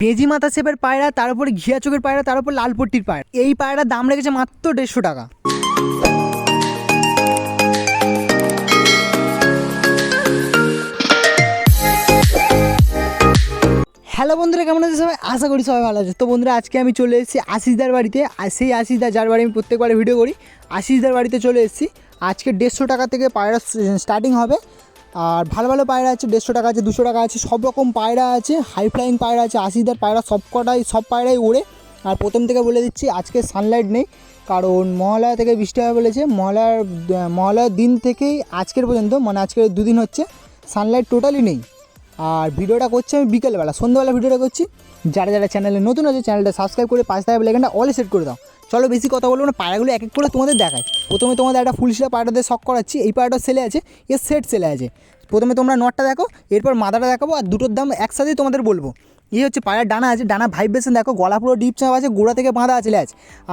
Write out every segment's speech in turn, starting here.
বেজি মাথা শেপের পায়রা, তার উপরে ঘিয়া চোখের পায়রা, তার উপর লাল পট্টির পায়রা। এই পায়রার দাম রেখেছে মাত্র 150 টাকা। হ্যালো বন্ধুরা, কেমন আছে সবাই? আশা করি সবাই ভালো আছে। তো বন্ধুরা, আজকে আমি চলে এসেছি আশিসদার বাড়িতে। আর সেই আশিসদা যার বাড়ি আমি প্রত্যেকবারে ভিডিও করি, আশিসদার বাড়িতে চলে এসেছি। আজকে 150 টাকা থেকে পায়রা স্টার্টিং হবে। আর ভালো ভালো পায়রা আছে, 150 টাকা আছে, 200 টাকা আছে, সব রকম পায়রা আছে। হাই ফ্লাইং পায়রা আছে। আশিসদার পায়রা সব পায়রাই ওড়ে। আর প্রথম থেকে বলে দিচ্ছি, আজকে সানলাইট নেই, কারণ মহালয়া থেকে বৃষ্টি হবে বলেছে। মহালয়ার দিন থেকেই আজকের পর্যন্ত, মানে আজকে 2 দিন হচ্ছে সানলাইট টোটালি নেই। আর ভিডিওটা করছি আমি বিকেলবেলা, সন্ধ্যাবেলা ভিডিওটা করছি। যারা যারা চ্যানেলে নতুন আছে, চ্যানেলটা সাবস্ক্রাইব করে পাশে থাকা বেল আইকনটা অলে সেট করে দাও। চলো বেশি কথা বলবো না, পায়রাগুলো এক এক করে তোমাদের দেখাই। প্রথমে তোমাদের একটা ফুলশিরা পায়রাদের শখ করাচ্ছি। এই পায়রাটা সেলে আছে, এর সেট সেলে আছে। প্রথমে তোমরা নটটা দেখো, এরপর মাদাটা দেখাবো, আর দুটোর দাম একসাথেই তোমাদের বলবো। এই হচ্ছে পায়রার ডানা আছে, ডানা ভাইব্রেশন দেখো, গলা পুরো ডিপ চাপ আছে, গোড়া থেকে বাঁধা আছে ল্যাজ।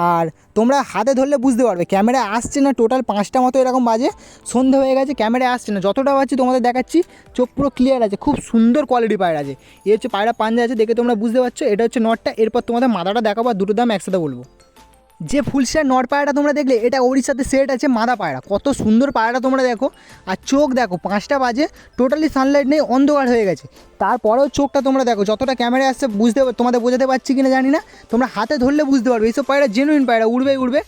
আর তোমরা হাতে ধরলে বুঝতে পারবে, ক্যামেরায় আসছে না। টোটাল 5টা মতো এরকম বাজে, সন্ধে হয়ে গেছে, ক্যামেরায় আসছে না। যতটা পাচ্ছি তোমাদের দেখাচ্ছি, চোখ পুরো ক্লিয়ার আছে, খুব সুন্দর কোয়ালিটি পায়রা আছে। এই হচ্ছে পায়রা পাঞ্জা আছে, দেখে তোমরা বুঝতে পারছো। এটা হচ্ছে নটটা, এরপর তোমাদের মাদাটা দেখাবো, আর দুটোর দাম একসাথে বলবো। যে ফুলশিরার নর পায়রাটা তোমরা দেখলে, এটা ওর সাথে সেট আছে মাদা পায়রা। কত সুন্দর পায়রাটা তোমরা দেখো। আর চোখ দেখো, 5টা বাজে, টোটালি সানলাইট নেই, অন্ধকার হয়ে গেছে। তারপরেও চোখটা তোমরা দেখো, যতটা ক্যামেরায় আসছে তোমাদের বোঝাতে পারছি কিনা জানি না, তোমরা হাতে ধরলে বুঝতে পারবে। এইসব পায়রা জেনুইন পায়রা, উড়বে।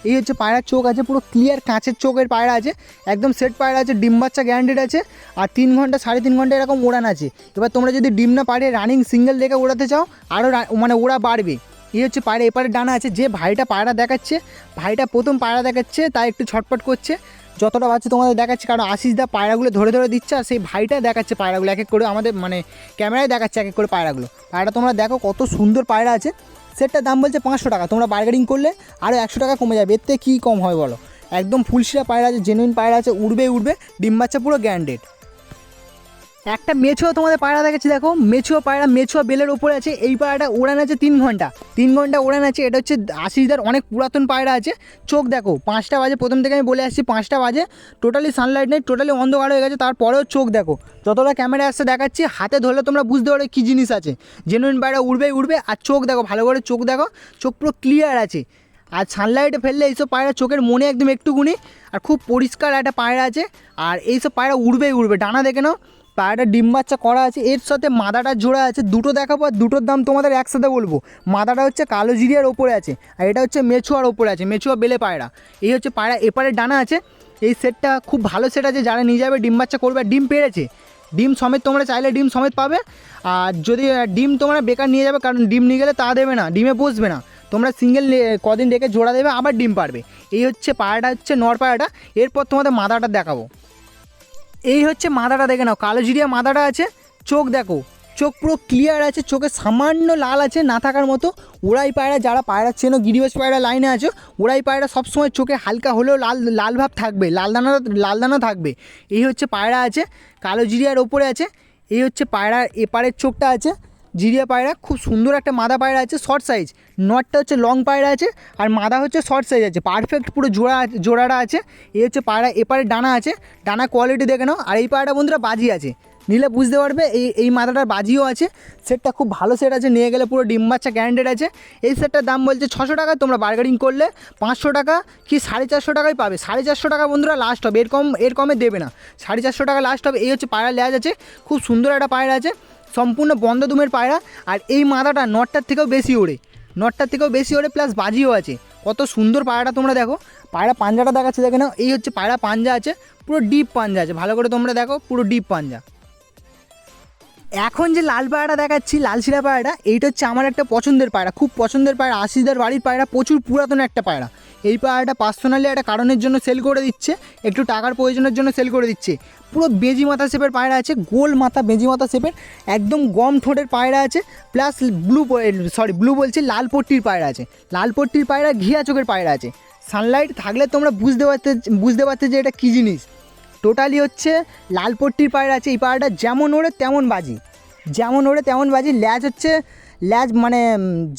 এই হচ্ছে পায়রার চোখ আছে, পুরো ক্লিয়ার কাঁচের চোখের পায়রা আছে, একদম সেট পায়রা আছে, ডিম বাচ্চা গ্যারান্টেড আছে। আর 3 ঘন্টা 3.5 ঘন্টা এরকম ওড়ান আছে। এবার তোমরা যদি ডিম না পারে রানিং সিঙ্গেল দেখে ওড়াতে চাও, আরও মানে ওড়া বাড়বে। এই হচ্ছে পায়রা, এপারে ডানা আছে। যে ভাইটা পায়রা দেখাচ্ছে, ভাইটা প্রথম পায়রা দেখাচ্ছে, তাই একটু ছটপট করছে। যতটা পাচ্ছে তোমাদের দেখাচ্ছে, কারণ আশিসদা পায়রাগুলো ধরে ধরে দিচ্ছে, আর সেই ভাইটা দেখাচ্ছে পায়রাগুলো এক এক করে, আমাদের মানে ক্যামেরায় দেখাচ্ছে এক এক করে পায়রাগুলো। পায়রা তোমরা দেখো, কত সুন্দর পায়রা আছে। সেটটার দাম বলছে 500 টাকা। তোমরা বার্গেনিং করলে আরও 100 টাকা কমে যাবে। এর থেকে কী কম হয় বলো? একদম ফুলশিরা পায়রা আছে, জেনুইন পায়রা আছে, উড়বে, ডিম বাচ্চা পুরো গ্যারান্টেড। একটা মেছুয়া তোমাদের পায়রা দেখাচ্ছি, দেখো মেছুয়া পায়রা, মেছুয়া বেলের ওপরে আছে। এই পায়রাটা ওড়ান আছে 3 ঘন্টা, 3 ঘন্টা ওড়ান আছে। এটা হচ্ছে আশিসদার অনেক পুরাতন পায়রা আছে। চোখ দেখো, 5টা বাজে, প্রথম থেকে আমি বলে আসছি 5টা বাজে, টোটালি সানলাইট নেই, টোটালি অন্ধকার হয়ে গেছে। তারপরেও চোখ দেখো, যতটা ক্যামেরা আসছে দেখাচ্ছি, হাতে ধরলে তোমরা বুঝতে পারবে কী জিনিস আছে। জেনুইন পায়রা উড়বে। আর চোখ দেখো, ভালো করে চোখ দেখো, চোখ পুরো ক্লিয়ার আছে। আর সানলাইটে ফেললে এইসব পায়রা চোখের মনে একদম একটুকুনি, আর খুব পরিষ্কার একটা পায়রা আছে। আর এইসব পায়রা উড়বে। ডানা দেখে নাও, পায়রাটা ডিম বাচ্চা করা আছে, এর সাথে মাদাটা জোড়া আছে। দুটো দেখাবো, আর দুটোর দাম তোমাদের একসাথে বলবো। মাদাটা হচ্ছে কালো জিরিয়ার ওপরে আছে, আর এটা হচ্ছে মেছুয়ার ওপরে আছে, মেছুয়া বেলে পায়রা। এই হচ্ছে পায়রা, এপারে ডানা আছে। এই সেটটা খুব ভালো সেট আছে, যারা নিয়ে যাবে ডিম বাচ্চা করবে। ডিম পেড়েছে, ডিম সমেত তোমরা চাইলে ডিম সমেত পাবে। আর যদি ডিম তোমরা বেকার নিয়ে যাবে, কারণ ডিম নিয়ে গেলে তা দেবে না, ডিমে বসবে না। তোমরা সিঙ্গেল কদিন রেখে জোড়া দেবে, আবার ডিম পারবে। এই হচ্ছে পায়রাটা, হচ্ছে নর পায়রাটা। এরপর তোমাদের মাদাটা দেখাবো। এই হচ্ছে মাদাটা, দেখে নাও, কালো জিরিয়া মাদাটা আছে। চোখ দেখো, চোখ পুরো ক্লিয়ার আছে, চোখে সামান্য লাল আছে, না থাকার মতো। ওড়াই পায়রা, যারা পায়রা চেনো, গিরিবাজ পায়রা লাইনে আছে, ওড়াই পায়রা সবসময় চোখে হালকা হলেও লাল ভাব থাকবে, লাল দানা থাকবে। এই হচ্ছে পায়রা আছে, কালো জিরিয়ার ওপরে আছে। এই হচ্ছে পায়রার এপারের চোখটা আছে, জিরিয়া পায়রা, খুব সুন্দর একটা মাদা পায়রা আছে, শর্ট সাইজ। নটটা হচ্ছে লং পায়রা আছে, আর মাদা হচ্ছে শর্ট সাইজ আছে, পারফেক্ট পুরো জোড়াটা আছে। এই হচ্ছে পায়রা, এপারে ডানা আছে, ডানা কোয়ালিটি দেখে নাও। আর এই পায়রাটা বন্ধুরা বাজি আছে, নিলে বুঝতে পারবে। এই মাদাটার বাজিও আছে। সেটটা খুব ভালো সেট আছে, নিয়ে গেলে পুরো ডিম বাচ্চা গ্যারান্টেড আছে। এই সেটটার দাম বলছে 600 টাকা। তোমরা বার্গেনিং করলে 500 টাকা কি 450 টাকায় পাবে। 450 টাকা বন্ধুরা লাস্ট হবে, এর কমে দেবে না। 450 টাকা লাস্ট হবে। এই হচ্ছে পায়রা ল্যাজ আছে, খুব সুন্দর একটা পায়রা আছে, সম্পূর্ণ বন্ধ দুমের পায়রা। আর এই মাদাটা নটটার থেকেও বেশি ওড়ে, প্লাস বাজিও আছে। কত সুন্দর পায়রাটা তোমরা দেখো। পায়রা পাঞ্জাটা দেখাচ্ছে, দেখে নাও। এই হচ্ছে পায়রা পাঞ্জা আছে, পুরো ডিপ পাঞ্জা আছে, ভালো করে তোমরা দেখো, পুরো ডিপ পাঞ্জা। এখন যে লাল পায়রাটা দেখাচ্ছি, লাল শিরা পায়রাটা, এইটা হচ্ছে আমার একটা পছন্দের পায়রা, খুব পছন্দের পায়রা, আশিসদার বাড়ির পায়রা, প্রচুর পুরাতন একটা পায়রা। এই পায়রাটা পার্সোনালি একটা কারণের জন্য সেল করে দিচ্ছে, একটু টাকার প্রয়োজনের জন্য সেল করে দিচ্ছে। পুরো বেজি মাথা শেপের পায়রা আছে, গোল মাথা, বেজি মাথা শেপের, একদম গম ঠোঁটের পায়রা আছে, প্লাস ব্লু বলছি, লাল পট্টির পায়রা আছে। লাল পট্টির পায়রা, ঘিয়া চোখের পায়রা আছে। সানলাইট থাকলে তোমরা বুঝতে পারতে যে এটা কী জিনিস। টোটালি হচ্ছে লাল পট্টির পায়রা আছে। এই পায়রাটা যেমন ওড়ে তেমন বাজি, ল্যাজ হচ্ছে ল্যাজ মানে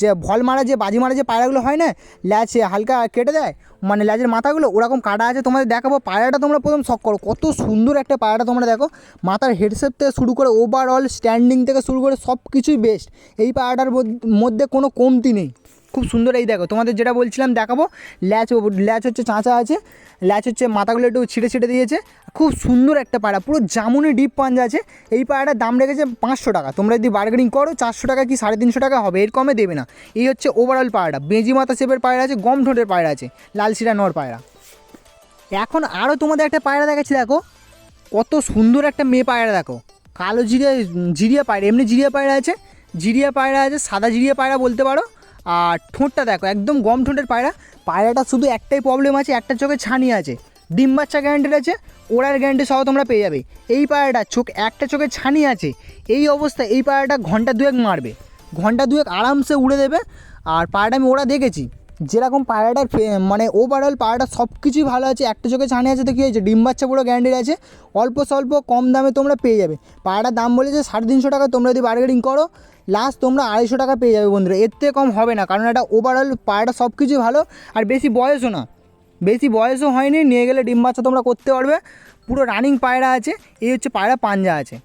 যে ভল মারা যে বাজি মারা যে পায়রাগুলো হয় না, ল্যাজ হালকা কেটে দেয়, মানে ল্যাজের মাথাগুলো ওরকম কাটা আছে। তোমাদের দেখাবো পায়রাটা, তোমরা প্রথম শখ করো কত সুন্দর একটা পায়রাটা। তোমরা দেখো মাথার হেডশেপ থেকে শুরু করে ওভারঅল স্ট্যান্ডিং থেকে শুরু করে সব কিছুই বেস্ট। এই পায়রাটার মধ্যে কোনো কমতি নেই, খুব সুন্দর। এই দেখো তোমাদের যেটা বলছিলাম দেখাবো, ল্যাচ হচ্ছে চাঁচা আছে, ল্যাচ হচ্ছে মাথাগুলো একটু ছিঁড়ে ছিঁড়ে দিয়েছে। খুব সুন্দর একটা পায়রা, পুরো জামুনি ডিপ পাঞ্জা আছে। এই পায়রাটার দাম রেখেছে 500 টাকা। তোমরা যদি বার্গেনিং করো 400 টাকা কি 350 টাকা হবে, এর কমে দেবে না। এই হচ্ছে ওভারঅল পায়রাটা। বেজি মাথা শেপের পায়রা আছে, গম ঠোঁটের পায়রা আছে, লাল শিরা নর পায়রা। এখন আরও তোমাদের একটা পায়রা দেখাচ্ছি, দেখো কত সুন্দর একটা মেয়ে পায়রা। দেখো কালো জিরিয়া পায়রা, এমনি জিরিয়া পায়রা আছে, জিরিয়া পায়রা আছে, সাদা জিরিয়া পায়রা বলতে পারো। আর ঠোঁটটা দেখো একদম গম ঠোঁটের পায়রা। পায়রাটা শুধু একটাই প্রবলেম আছে, একটা চোখে ছানি আছে। ডিম বাচ্চা গ্যারান্টিড আছে, ওড়ার গ্যারান্টি সহ তোমরা পেয়ে যাবে। এই পায়রাটা একটা চোখে ছানি আছে, এই অবস্থা এই পায়রাটা ঘন্টা 2 মারবে, ঘন্টা 2 আরামসে উড়ে দেবে। আর পায়রাটা আমি ওরা দেখেছি, যেরকম পায়রাটার মানে ওভারঅল পায়রাটা সব কিছুই ভালো আছে। একটা চোখে ছানি আছে তো কী হয়েছে, ডিম বাচ্চা পুরো গ্যারান্টিড আছে। অল্প স্বল্প কম দামে তোমরা পেয়ে যাবে। পায়রাটার দাম বলেছে 350 টাকা, তোমরা যদি বার্গেনিং করো লাস্ট তোমরা 250 টাকা পেয়ে যাবে বন্ধুরা, এর থেকে কম হবে না। কারণ এটা ওভারঅল পায়রাটা সব কিছুই ভালো, আর বেশি বয়সও না, বেশি বয়সও হয়নি, নিয়ে গেলে ডিম বাচ্চা তোমরা করতে পারবে। পুরো রানিং পায়রা আছে। এই হচ্ছে পায়রা পাঞ্জা আছে।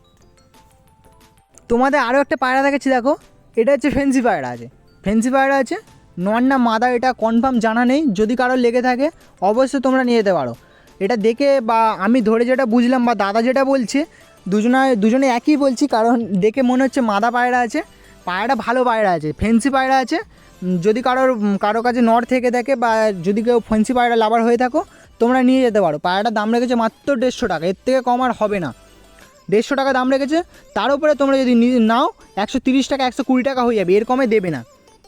তোমাদের আরও একটা পায়রা দেখাচ্ছি, দেখো এটা হচ্ছে ফেন্সি পায়রা আছে, ফেন্সি পায়রা আছে। নর না মাদা এটা কনফার্ম জানা নেই, যদি কারোর লেগে থাকে অবশ্যই তোমরা নিয়ে যেতে পারো। এটা দেখে বা আমি ধরে যেটা বুঝলাম বা দাদা যেটা বলছে, দুজনে একই বলছি, কারণ দেখে মনে হচ্ছে মাদা পায়রা আছে। পায়রাটা ভালো পায়রা আছে, ফেন্সি পায়রা আছে। যদি কারো কাছে নর থেকে থাকে বা যদি কেউ ফেন্সি পায়রা লাভার হয়ে থাকো, তোমরা নিয়ে যেতে পারো। পায়রাটার দাম রেখেছে মাত্র 150 টাকা, এর থেকে কম আর হবে না। 150 টাকা দাম রেখেছে, তার উপরে তোমরা যদি নাও 130 টাকা 120 টাকা হয়ে যাবে, এর কমে দেবে না।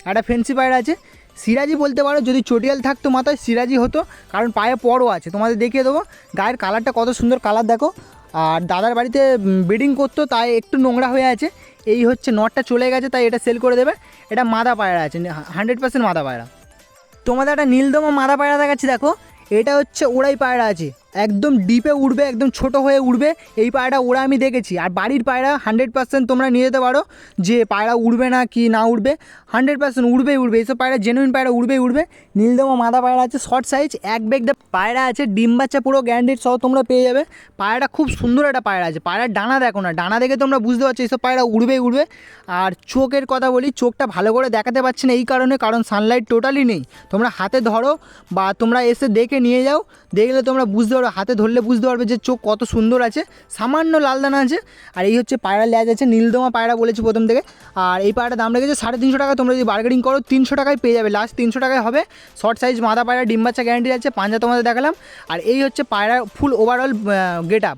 একটা ফেন্সি পায়রা আছে, সিরাজি বলতে পারো, যদি চটিয়াল থাকতো মাথায় সিরাজি হতো, কারণ পায়ে পরও আছে। তোমাদের দেখিয়ে দেবো গায়ের কালারটা কত সুন্দর কালার দেখো। আর দাদার বাড়িতে ব্রিডিং করতো, তাই একটু নোংরা হয়ে আছে। এই হচ্ছে নটটা চলে গেছে, তাই এটা সেল করে দেবে। এটা মাদা পায়রা আছে, 100% মাদা পায়রা। তোমাদের একটা নীলদমা মাদা পায়রা দেখাচ্ছি, দেখো এটা হচ্ছে ওড়াই পায়রা আছে, একদম ডিপে উঠবে, একদম ছোট হয়ে উঠবে। এই পায়রা ওরা আমি দেখেছি। আর বাড়ির পায়রা 100% তোমরা নিয়ে যেতে পারো, যে পায়রা উঠবে না কি না উঠবে, 100% উঠবেই উঠবে। এইসব পায়রা জেনুইন পায়রা উঠবেই উঠবে। নীলদমা মাদা পায়রা আছে, শর্ট সাইজ, এক বেগ পায়রা আছে, ডিম বাচ্চা পুরো গ্যারান্টিড সহ তোমরা পেয়ে যাবে। পায়রাটা খুব সুন্দর একটা পায়রা আছে। পায়রার ডানা দেখো না, ডানা দেখে তোমরা বুঝতে পারছো এইসব পায়রা উঠবেই উঠবে। আর চোখের কথা বলি, চোখটা ভালো করে দেখাতে পারছি না এই কারণে, কারণ সানলাইট টোটালি নেই। তোমরা হাতে ধরো বা তোমরা এসে দেখে নিয়ে যাও, দেখলে তোমরা বুঝতে পারবে, হাতে ধরলে বুঝতে পারবে যে চোখ কত সুন্দর আছে। সামান্য লাল দানা আছে। আর এই হচ্ছে পায়রা ল্যাজ আছে, নীলদমা পায়রা বলেছি প্রথম থেকে। আর এই পায়রাটার দাম রেখেছে 350 টাকা। তোমরা যদি বার্গেনিং করো 300 টাকায় পেয়ে যাবে, লাস্ট 300 টাকায় হবে। শর্ট সাইজ মাদা পায়রা, ডিম বাচ্চা গ্যারান্টি আছে, পাঞ্জা তোমাদের দেখালাম। আর এই হচ্ছে পায়রা ফুল ওভারঅল গেট আপ।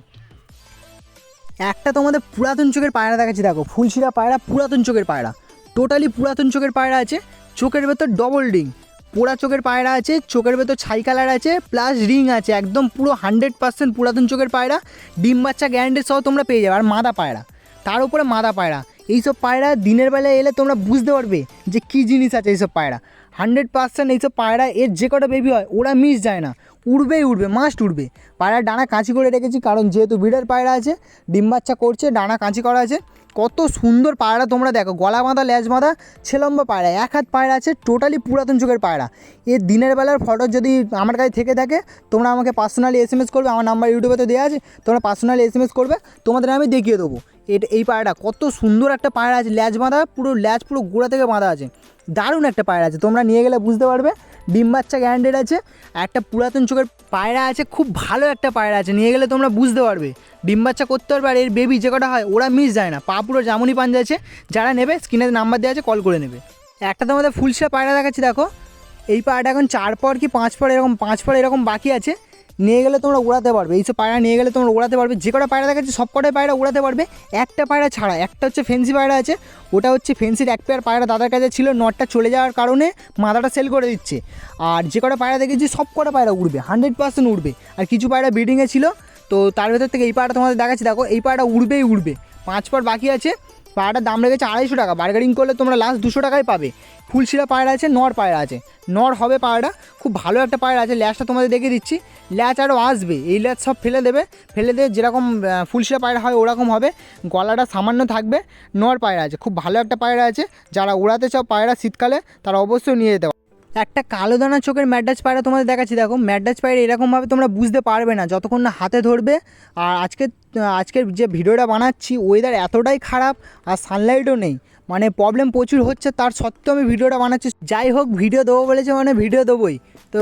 একটা তোমাদের পুরাতন চোখের পায়রা দেখাচ্ছি, দেখো ফুলশিরা পায়রা, পুরাতন চোখের পায়রা, টোটালি পুরাতন চোখের পায়রা আছে। চোখের ভেতর ডবল রিং, পোড়া চোখের পায়রা আছে, চোখের ভেতর ছাই কালার আছে, প্লাস রিং আছে, একদম পুরো 100% পুরাতন চোখের পায়রা। ডিম বাচ্চা গ্যারান্টি সহ তোমরা পেয়ে যাবে। আর মাদা পায়রা, তার উপরে মাদা পায়রা। এইসব পায়রা দিনের বেলায় এলে তোমরা বুঝতে পারবে যে কী জিনিস আছে এইসব পায়রা। 100% এইসব পায়রা, এর যে কটা বেবি হয় ওরা মিস যায় না, উড়বেই উড়বে, মাস্ট উড়বে। পায়রার ডানা কাঁচি করে রেখেছি, কারণ যেহেতু বিড়ের পায়রা আছে, ডিম বাচ্চা করছে, ডানা কাঁচি করা আছে। কত সুন্দর পায়রা তোমরা দেখো, গলা বাঁধা, লেজ বাঁধা, ছেলম্বা পায়রা, এক হাত পায়রা আছে, টোটালি পুরাতন চোখের পায়রা। এর দিনের বেলার ফটো যদি আমার কাছে থেকে থাকে, তোমরা আমাকে পার্সোনালি SMS করবে, আমার নাম্বার ইউটিউবে তো দেওয়া আছে, তোমরা পার্সোনালি SMS করবে, তোমাদের আমি দেখিয়ে দেবো। এই পায়রাটা কত সুন্দর একটা পায়রা আছে, লেজ বাঁধা, পুরো লেজ পুরো গোড়া থেকে বাঁধা আছে, দারুণ একটা পায়রা আছে। তোমরা নিয়ে গেলে বুঝতে পারবে। ডিম বাচ্চা গ্যারান্টেড আছে। একটা পুরাতন চোখের পায়রা আছে, খুব ভালো একটা পায়রা আছে, নিয়ে গেলে তোমরা বুঝতে পারবে, ডিম বাচ্চা করতে পারবে। আর এর বেবি যে কটা হয় ওরা মিস যায় না, পা পুরো জামুনি পাঞ্জা আছে। যারা নেবে স্ক্রিনে নাম্বার দেওয়া আছে, কল করে নেবে। একটা তোমাদের ফুলশিরা পায়রা দেখাচ্ছি, দেখো এই পায়রাটা এখন 4 পর কি 5 পর এরকম, 5 পর এরকম বাকি আছে। নিয়ে গেলে তোমরা উড়াতে পারবে, এইসব পায়রা নিয়ে গেলে তোমরা উড়াতে পারবে। যে কটা পায়রা দেখাচ্ছে সব কটাই পায়রা উড়াতে পারবে, একটা পায়রা ছাড়া। একটা হচ্ছে ফেন্সি পায়রা আছে, ওটা হচ্ছে ফেন্সির এক পেয়ার পায়রা দাদার কাছে ছিল, নটটা চলে যাওয়ার কারণে মাদাটা সেল করে দিচ্ছে। আর যে কটা পায়রা দেখেছি সব কটা পায়রা উড়বে, 100% উড়বে। আর কিছু পায়রা ব্রিডিংয়ে ছিল, তো তার ভেতর থেকে এই পায়রা তোমাদের দেখাচ্ছি, দেখো এই পায়রা উড়বেই উড়বে। 5 পর বাকি আছে, পায়রাটার দাম রেখেছে 250 টাকা, বার্গেনিং করলে তোমরা লাস্ট 200 টাকায় পাবে। ফুলশিরা পায়রা আছে, নর পায়রা আছে, নর হবে পায়রাটা, খুব ভালো একটা পায়রা আছে। ল্যাচটা তোমাদের দেখে দিচ্ছি, ল্যাচ আরও আসবে, এই ল্যাচ সব ফেলে দেবে, ফেলে দিয়ে যেরকম ফুলশিরা পায়রা হয় ওরকম হবে, গলাটা সামান্য থাকবে। নর পায়রা আছে, খুব ভালো একটা পায়রা আছে। যারা উড়াতে চাও পায়রা শীতকালে তারা অবশ্যই নিয়ে যেতে পারো। একটা কালো দানা চোখের ম্যাড্রাস পায়রা তোমাদের দেখাচ্ছি। দেখো ম্যাড্রাস পায়রা এরকমভাবে তোমরা বুঝতে পারবে না যতক্ষণ না হাতে ধরবে। আর আজকের যে ভিডিওটা বানাচ্ছি ওয়েদার এতটাই খারাপ আর সানলাইটও নেই, মানে প্রবলেম প্রচুর হচ্ছে, তার সত্ত্বেও আমি ভিডিওটা বানাচ্ছি। যাই হোক, ভিডিও দেবো বলেছে মানে ভিডিও দেবোই। তো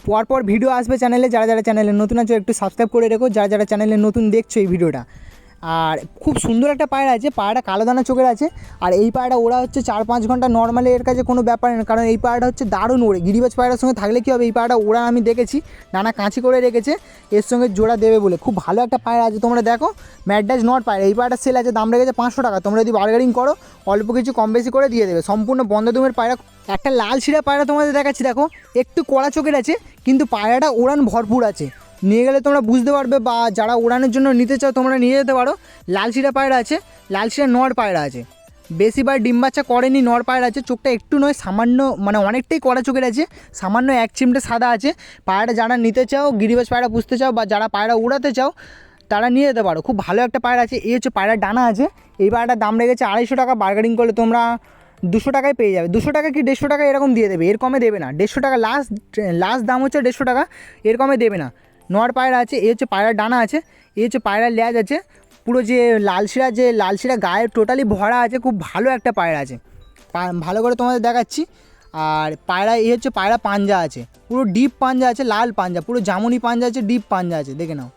পরপর ভিডিও আসবে চ্যানেলে, যারা যারা চ্যানেলে নতুন আছো একটু সাবস্ক্রাইব করে রেখো, যারা যারা চ্যানেলে নতুন দেখছো এই ভিডিওটা। আর খুব সুন্দর একটা পায়রা আছে, পায়রাটা কালো দানা চোখের আছে। আর এই পায়রা ওরা হচ্ছে 4-5 ঘন্টা, নর্মালি এর কাছে কোনো ব্যাপার না, কারণ এই পায়রাটা হচ্ছে দারুণ ওড়ে। গিরিবাজ পায়রার সঙ্গে থাকলে কী হবে, এই পায়রাটা ওরা আমি দেখেছি নানা কাঁচি করে রেখেছে এর সঙ্গে জোড়া দেবে বলে। খুব ভালো একটা পায়রা আছে, তোমরা দেখো ম্যাড্রাস নট পায়রা। এই পায়রাটা সেল আছে, দাম রেখেছে 500 টাকা। তোমরা যদি বার্গেনিং করো অল্প কিছু কম বেশি করে দিয়ে দেবে, সম্পূর্ণ বন্ধ দুমের পায়রা। একটা লাল শিরা পায়রা তোমাদের দেখাচ্ছি, দেখো একটু কড়া চোখের আছে, কিন্তু পায়রাটা উড়ান ভরপুর আছে। নিয়ে গেলে তোমরা বুঝতে পারবে, বা যারা উড়ানের জন্য নিতে চাও তোমরা নিয়ে যেতে পারো। লাল শিরা পায়রা আছে, লাল শিরা নর পায়রা আছে, বেশিবার ডিম বাচ্চা করেনি, নর পায়রা আছে। চোখটা একটু নয় সামান্য, মানে অনেকটাই কড়া চোখের আছে, সামান্য এক চিমটে সাদা আছে। পায়রাটা যারা নিতে চাও, গিরিবাজ পায়রা পুষতে চাও, বা যারা পায়রা উড়াতে চাও তারা নিয়ে যেতে পারো। খুব ভালো একটা পায়রা আছে। এই হচ্ছে পায়রার ডানা আছে। এই পায়রাটার দাম রেখেছে 250 টাকা, বার্গেনিং করলে তোমরা 200 টাকায় পেয়ে যাবে। 200 টাকা কি 150 টাকা এরকম দিয়ে দেবে, এর কমে দেবে না। 150 টাকা লাস্ট দাম হচ্ছে 150 টাকা, এর কমে দেবে না। নর পায়রা আছে। এই হচ্ছে পায়রার ডানা আছে। এই হচ্ছে পায়রার ল্যাজ আছে, পুরো যে লাল শিরা গায়ে টোটালি ভরা আছে। খুব ভালো একটা পায়রা আছে, ভালো করে তোমাদের দেখাচ্ছি। আর পায়রা এই হচ্ছে পায়রা পাঞ্জা আছে, পুরো ডিপ পাঞ্জা আছে, লাল পাঞ্জা, পুরো জামুনি পাঞ্জা আছে, ডিপ পাঞ্জা আছে, দেখে নাও।